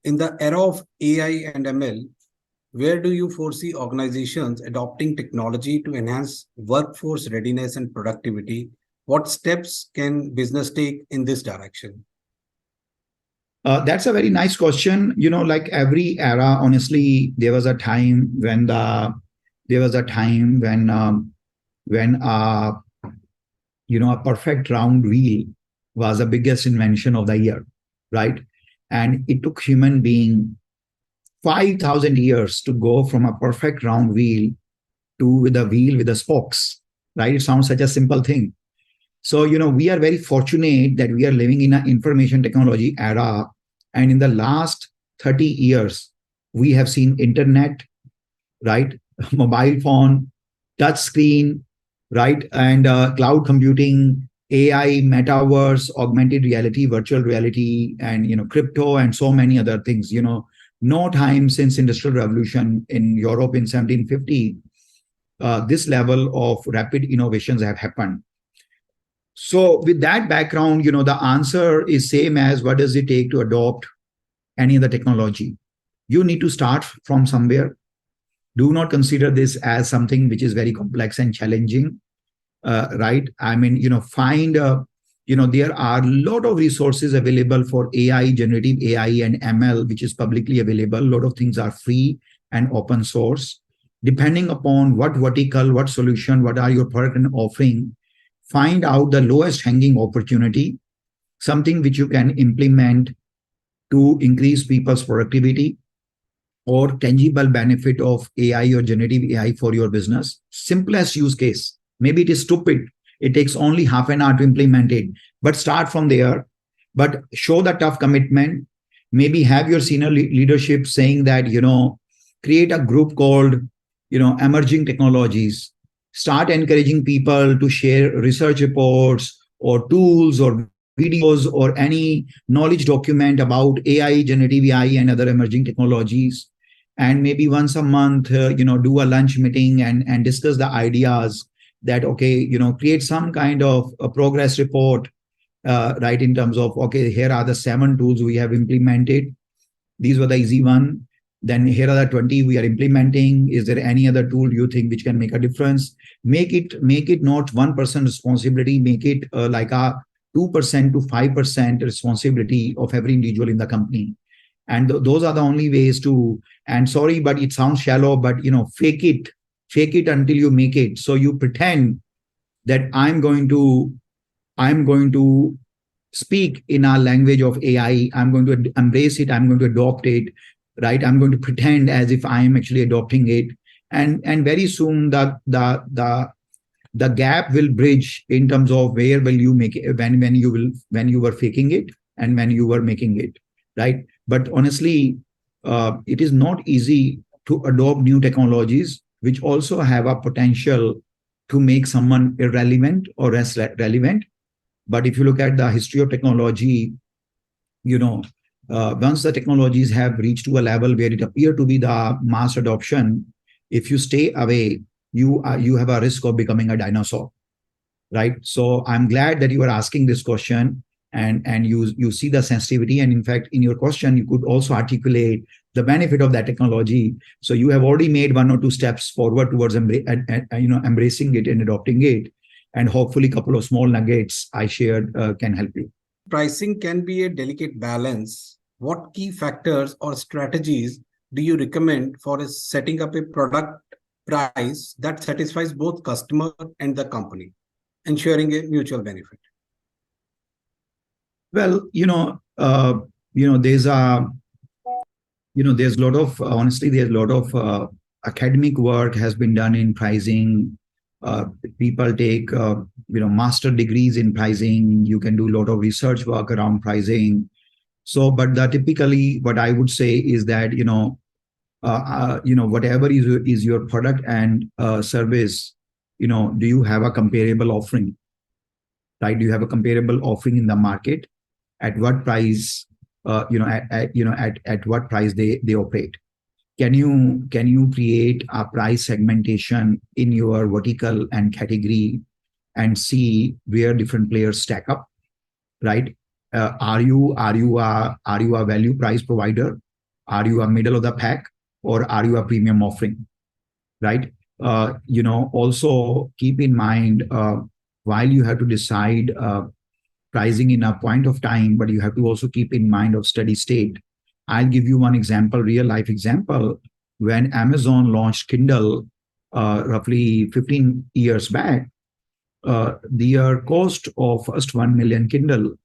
In the era of AI and ML, where do you foresee organizations adopting technology to enhance workforce readiness and productivity? What steps can business take in this direction? That's a very nice question. Like every era, honestly, there was a time when when a perfect round wheel was the biggest invention of the year, right? And it took human being 5,000 years to go from a perfect round wheel to with a wheel with the spokes, right? It sounds such a simple thing. So, we are very fortunate that we are living in an information technology era. And in the last 30 years, we have seen internet, right? Mobile phone, touch screen, right? And cloud computing, AI, metaverse, augmented reality, virtual reality, and crypto, and so many other things. No time since industrial revolution in Europe in 1750, this level of rapid innovations have happened. So with that background, the answer is same as what does it take to adopt any other technology? You need to start from somewhere. Do not consider this as something which is very complex and challenging, right? I mean, there are a lot of resources available for AI, generative AI and ML, which is publicly available. A lot of things are free and open source. Depending upon what vertical, what solution, what are your product and offering, find out the lowest hanging opportunity, something which you can implement to increase people's productivity or tangible benefit of AI or generative AI for your business. Simplest use case. Maybe it is stupid. It takes only half an hour to implement it, but start from there. But show the tough commitment. Maybe have your senior leadership saying that, create a group called, emerging technologies. Start encouraging people to share research reports or tools or videos or any knowledge document about AI, generative AI, and other emerging technologies. And maybe once a month, do a lunch meeting and discuss the ideas that, okay, create some kind of a progress report, right, in terms of, okay, here are the 7 tools we have implemented. These were the easy one. Then here are the 20 we are implementing. Is there any other tool you think which can make a difference? Make it not one person responsibility. Make it like a 2% to 5% responsibility of every individual in the company. And those are the only ways to. And sorry, but it sounds shallow, but fake it until you make it. So you pretend that I'm going to speak in our language of AI. I'm going to embrace it. I'm going to adopt it, right? I'm going to pretend as if I am actually adopting it. And very soon the gap will bridge in terms of where will you make it when you were faking it and when you were making it, right? But honestly, it is not easy to adopt new technologies which also have a potential to make someone irrelevant or less relevant. But if you look at the history of technology, once the technologies have reached to a level where it appear to be the mass adoption, if you stay away, you have a risk of becoming a dinosaur, right? So I'm glad that you are asking this question, and you see the sensitivity, and in fact in your question you could also articulate the benefit of that technology. So you have already made 1 or 2 steps forward towards embracing it and adopting it, and hopefully a couple of small nuggets I shared can help you. Pricing can be a delicate balance. What key factors or strategies do you recommend for setting up a product price that satisfies both customer and the company, ensuring a mutual benefit? Well, there's a there's a lot of honestly there's a lot of academic work has been done in pricing. People take master degrees in pricing. You can do a lot of research work around pricing. So, but typically what I would say is that whatever is your product and service, do you have a comparable offering, right? Do you have a comparable offering in the market? At what price, at what price they operate? Can you create a price segmentation in your vertical and category and see where different players stack up, right? Are you a value price provider? Are you a middle of the pack, or are you a premium offering, right? Also keep in mind, while you have to decide pricing in a point of time, but you have to also keep in mind of steady state. I'll give you one example, real life example. When Amazon launched Kindle roughly 15 years back, their cost of first 1 million Kindle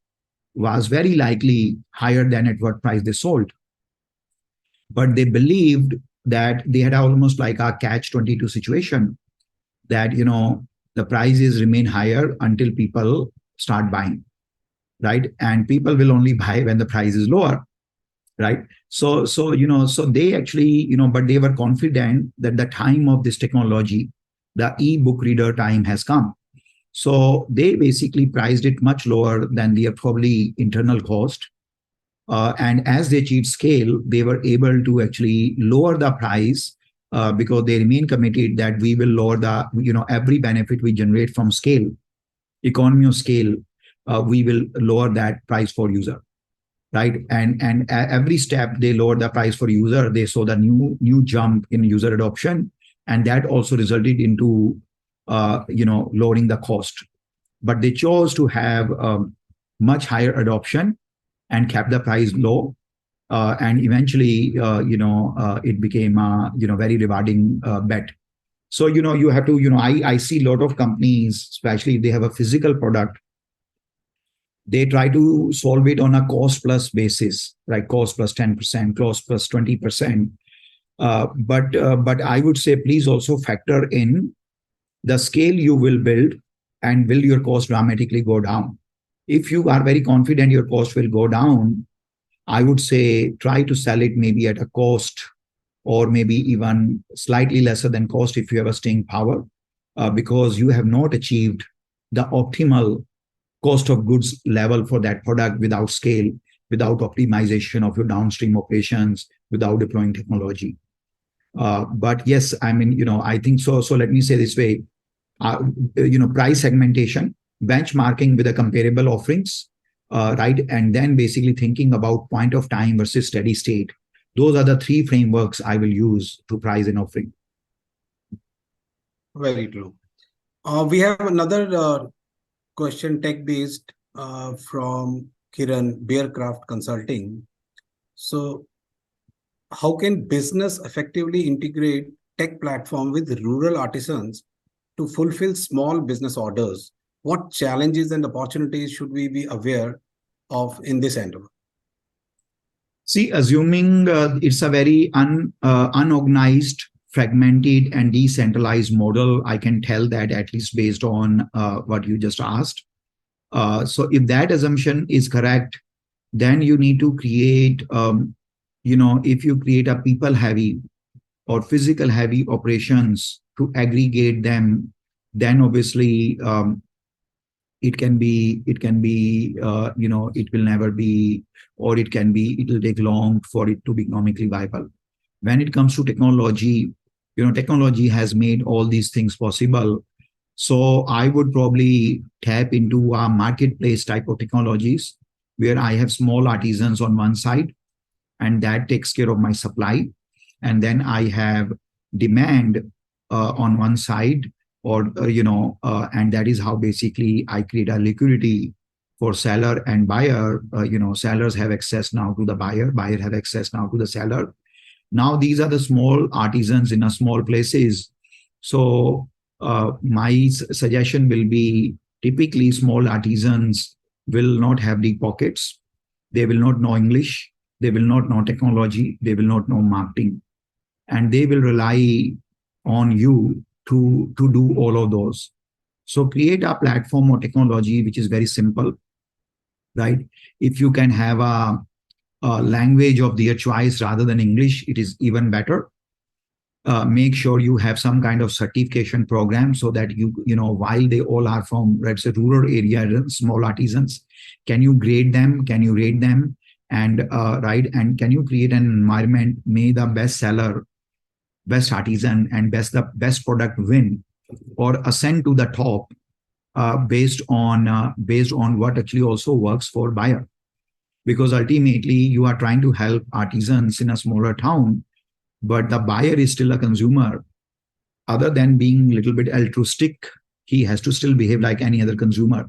was very likely higher than at what price they sold. But they believed that they had almost like a catch 22 situation, that the prices remain higher until people start buying, right? And people will only buy when the price is lower, right? So they actually, but they were confident that the time of this technology, the e-book reader time, has come. So they basically priced it much lower than their probably internal cost. And as they achieved scale, they were able to actually lower the price, because they remain committed that we will lower the, every benefit we generate from scale, economy of scale, we will lower that price for user, right? And every step they lowered the price for user, they saw the new jump in user adoption, and that also resulted into lowering the cost. But they chose to have much higher adoption and kept the price low, and eventually it became a very rewarding bet. So you have to, I see a lot of companies, especially if they have a physical product, they try to solve it on a cost plus basis, right? Cost plus 10%, cost plus 20%. But I would say please also factor in the scale you will build, and will your cost dramatically go down. If you are very confident your cost will go down, I would say try to sell it maybe at a cost, or maybe even slightly lesser than cost if you have a staying power, because you have not achieved the optimal cost of goods level for that product without scale, without optimization of your downstream operations, without deploying technology. But yes, I mean, I think so. So let me say this way, price segmentation, benchmarking with the comparable offerings, right? And then basically thinking about point of time versus steady state. Those are the three frameworks I will use to price an offering. Very true. We have another question, tech-based, from Kiran, Bearcraft Consulting. So, how can business effectively integrate tech platform with rural artisans to fulfill small business orders? What challenges and opportunities should we be aware of in this endeavor? See, assuming it's a very unorganized, fragmented, and decentralized model, I can tell that at least based on what you just asked. So if that assumption is correct, then you need to create, if you create a people heavy or physical heavy operations to aggregate them, then obviously it will never be, or it will take long for it to be economically viable. When it comes to technology, technology has made all these things possible. So I would probably tap into a marketplace type of technologies, where I have small artisans on one side, and that takes care of my supply. And then I have demand on one side, or and that is how basically I create a liquidity for seller and buyer. Sellers have access now to the buyer have access now to the seller. Now these are the small artisans in a small places. So my suggestion will be, typically small artisans will not have deep pockets, they will not know English, they will not know technology, they will not know marketing, and they will rely on you to do all of those. So create a platform or technology which is very simple, right? If you can have a language of their choice rather than English, it is even better. Make sure you have some kind of certification program, so that while they all are from, let's say, rural area, small artisans, can you grade them? Can you rate them? And right, and can you create an environment, may the best seller, best artisan, and the best product win or ascend to the top, based on what actually also works for buyer. because ultimately you are trying to help artisans in a smaller town, but the buyer is still a consumer. Other than being a little bit altruistic, he has to still behave like any other consumer.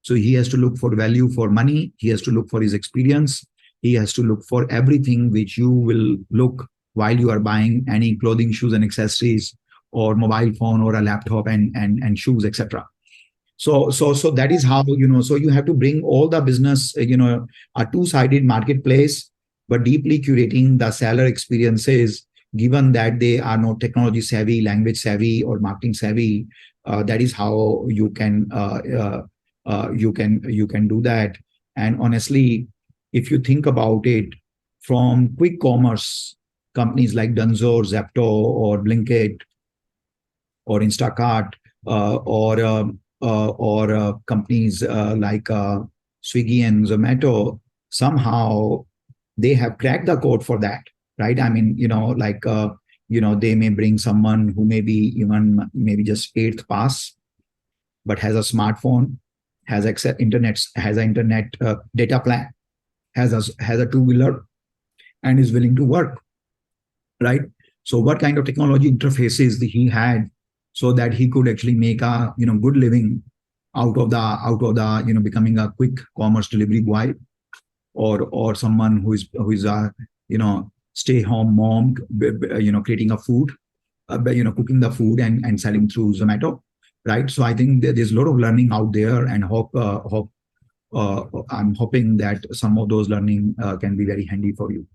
So he has to look for value for money. He has to look for his experience. He has to look for everything which you will look while you are buying any clothing, shoes, and accessories, or mobile phone, or a laptop, and shoes, etc. So that is how, so you have to bring all the business, a two-sided marketplace, but deeply curating the seller experiences, given that they are not technology savvy, language savvy, or marketing savvy. That is how you can do that. And honestly, if you think about it, from quick commerce companies like Dunzo, Zepto, or Blinkit, or Instacart, or companies like Swiggy and Zomato, somehow they have cracked the code for that, right? I mean, like, they may bring someone who may be even maybe just eighth pass, but has a smartphone, has access internet, has an internet data plan, has a two-wheeler, and is willing to work, right? So what kind of technology interfaces he had, so that he could actually make a good living out of the becoming a quick commerce delivery boy, or someone who is a stay home mom, creating a food, cooking the food and selling through Zomato, right? So I think there's a lot of learning out there, and I'm hoping that some of those learning can be very handy for you.